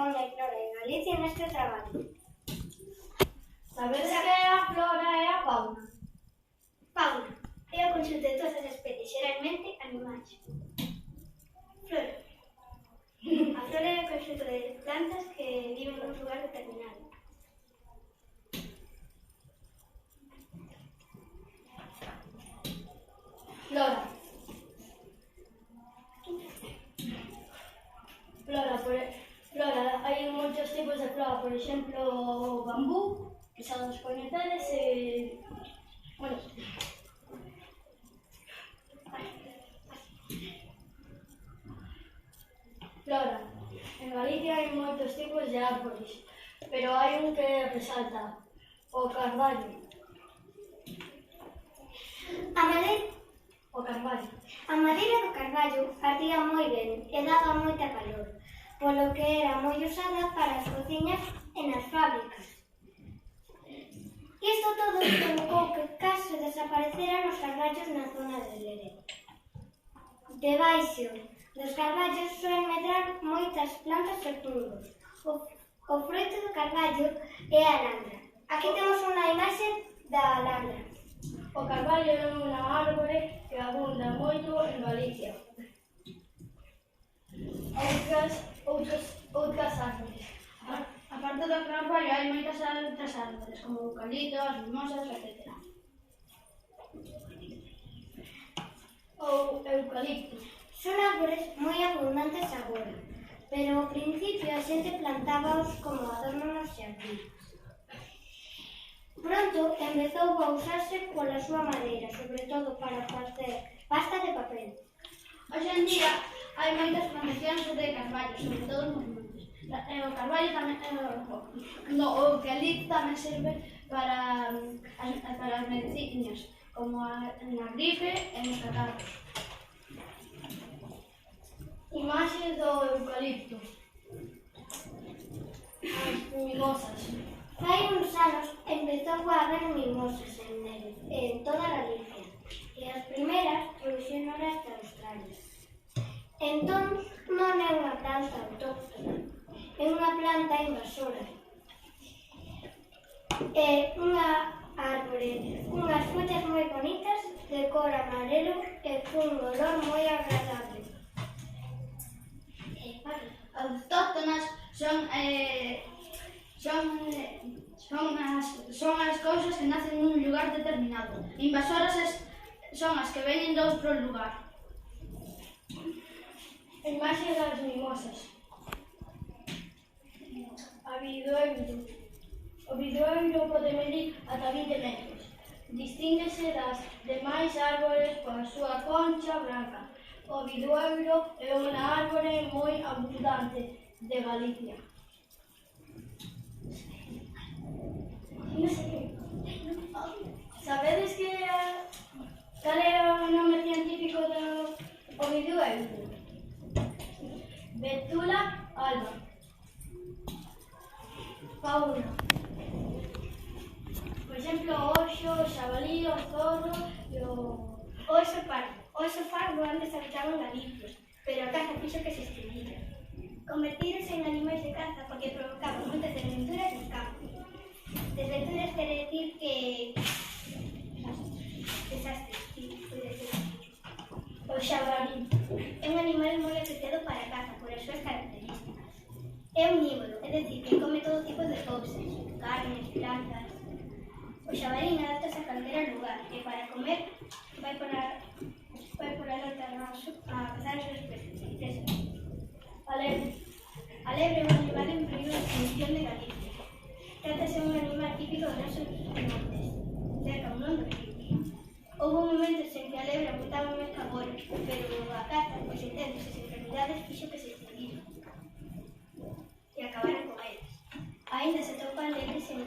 fauna e flora en Galicia neste traballo. Sabedes que é a flora e a fauna? Fauna é o conxunto de todas as especies, xeralmente animais. Flora. A flora é o conxunto de plantas que viven nun lugar determinado. Flora. Flora, hai moitos tipos de flora, por exemplo, o bambú, que xa os coñecedes, bueno, flora. En Galicia hai moitos tipos de árbores, pero hai un que resalta, o carballo. A madeira do carballo ardía moi ben e daba moita calor, polo que era moi usada para as cociñas e nas fábricas. Isto todo provocou que case desapareceran os carballos na zona de Lérez. Debaixo dos carballos suelen medrar moitas plantas e fungos. O froito do carballo é a alandra. Aquí temos unha imaxe da alandra. O carballo é unha árbore que abunda moito en Galicia. Outras árbores. A parte do carballo hai moitas outras árbores, como o eucalipto, as mimosas, etc. O eucalipto. Son árbores moi abundantes agora, pero ao principio a xente plantábaos como adorno nos xardíns. Pronto empezou a usarse pola súa madeira, sobre todo para facer pasta de papel. Hoxe en día hai moitas plantacións de carballo, sobre todo nos montes. O carballo tamén, o eucalipto tamén serve para as medicinas, como na gripe e nos catarros. Imaxe do eucalipto. As mimosas. Hai uns anos empezou a haber mimosas en Lérez, en toda Galicia, e as primeiras trouxéronas de Australia. Entón, non é unha planta autóctona, é unha planta invasora. É unha árbore cunhas follas moi bonitas, de cor amarelo e cun olor moi agradable. Autóctonas son as cousas que nacen nun lugar determinado. Invasoras son as que veñen de outro lugar. Imaxe das mimosas. O bidoeiro pode medir ata 20 metros. Distínguese das demais árbores pola súa concha branca. O bidoeiro é unha árbore moi abundante de Galicia. Sabedes cal é o nome científico do bidoeiro? Betula alba. Fauna. Por exemplo, o oxo, o xabalí, o zorro e o oso pardo. O oso pardo antes habitaba en Galicia, pero a caza fixo que se extinguira. Convertíronse en animais de caza porque provocaban moitas desventuras nos campos. Desventuras quere decir que... desastres, o xabalí. É un animal moi apreciado para a caza por as súas características. É omnívoro, é dicir, que come todo tipo de cousas, carnes, plantas. O xabalí adapta-se a calquera lugar e para comer vai por a norte a cazar as súas presas. A lebre é un animal en peligro de extinción de Galicia. Trátase de un animal típico dos nosos montes, cerca un non do río. Houve momentos en que a lebre apuntaba máis que agora, pero a caza, os incendios e as enfermidades fixo que se extinguiran e acabaran con eles. Ainda se atopan lebres en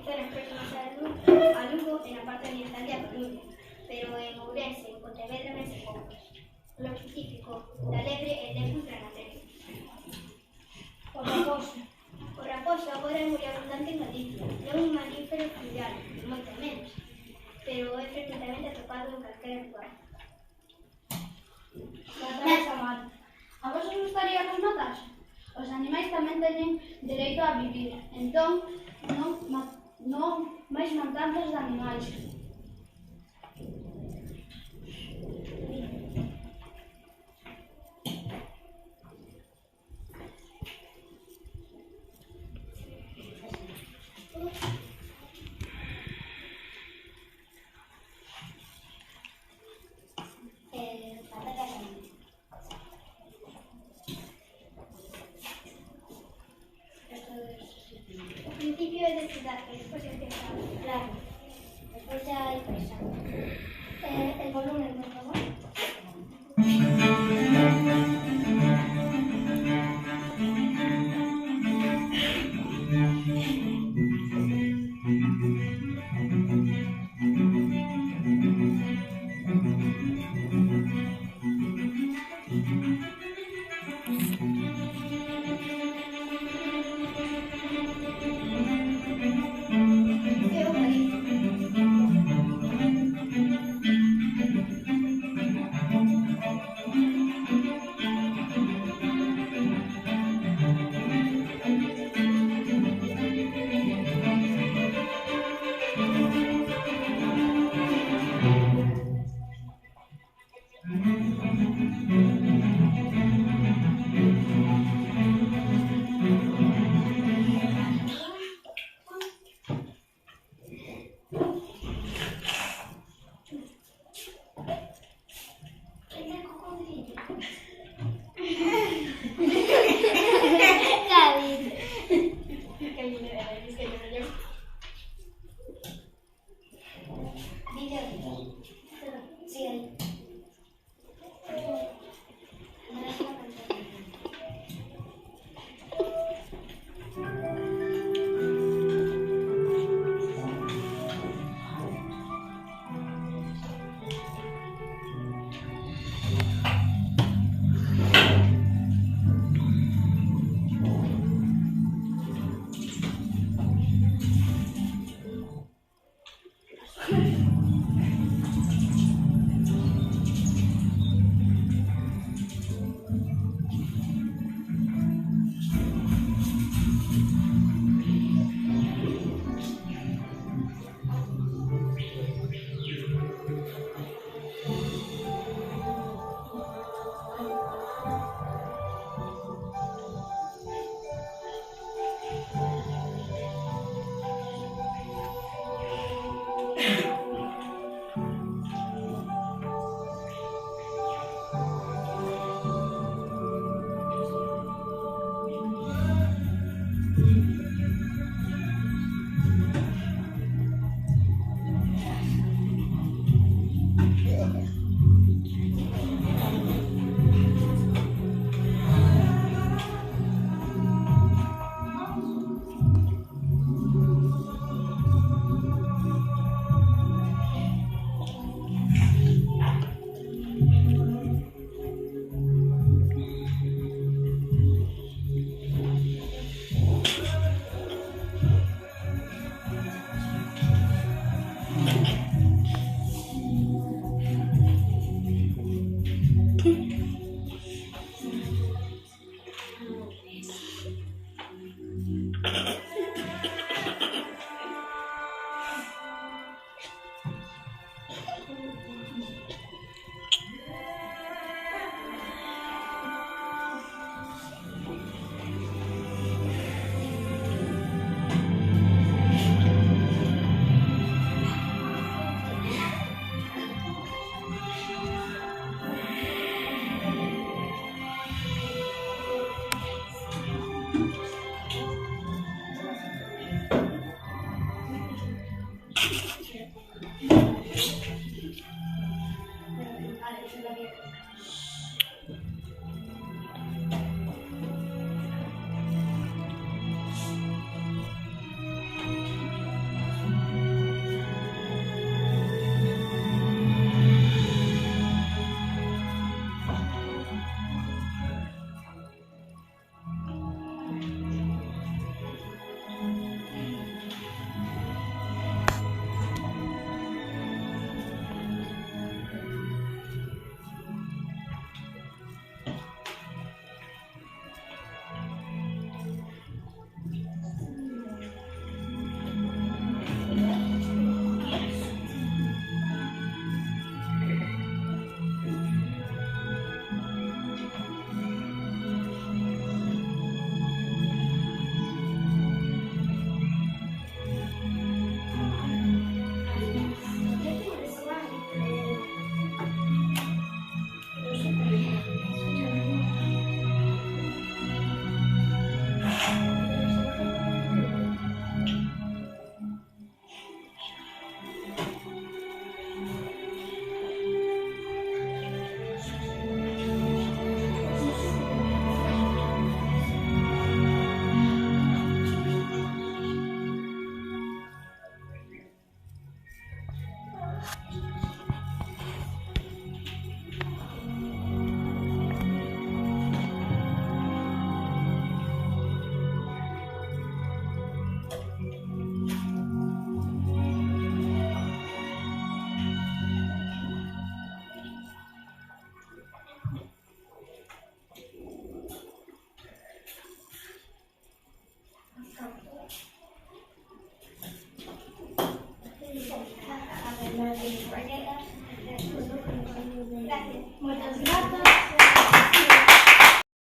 zonas próximas a Lugo e na parte oriental de A Coruña, pero en Ourense, en Pontevedra, non se poucas. O nome científico da lebre é Lepus granatensis. O raposo. O raposo agora é moi abundante en Galicia. É un mamífero fluvial, moito menos, pero é frecuentemente atopado en calquera lugar. Matar a mar. A vos os gustaría que os matase? Os animais tamén teñen dereito a vivir, entón non máis matanzas de animais. O principio é de ciudad, que despois empieza claro, despois ya hai presa. El volumen,